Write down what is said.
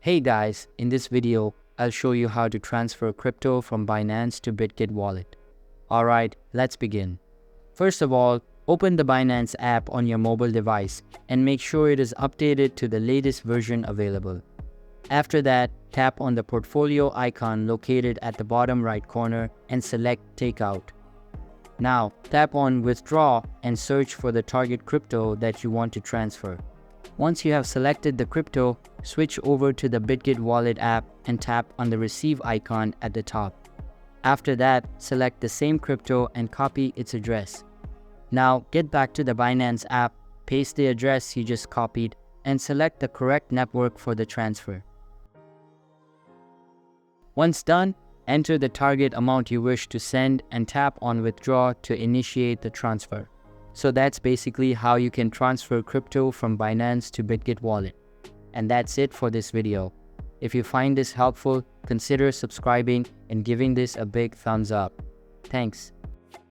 Hey guys, in this video, I'll show you how to transfer crypto from Binance to Bitget wallet. Alright, let's begin. First of all, open the Binance app on your mobile device and make sure it is updated to the latest version available. After that, tap on the portfolio icon located at the bottom right corner and select Takeout. Now, tap on Withdraw and search for the target crypto that you want to transfer. Once you have selected the crypto, switch over to the Bitget wallet app and tap on the receive icon at the top. After that, select the same crypto and copy its address. Now, get back to the Binance app, paste the address you just copied, and select the correct network for the transfer. Once done, enter the target amount you wish to send and tap on Withdraw to initiate the transfer. So that's basically how you can transfer crypto from Binance to Bitget wallet. And that's it for this video. If you find this helpful, consider subscribing and giving this a big thumbs up. Thanks.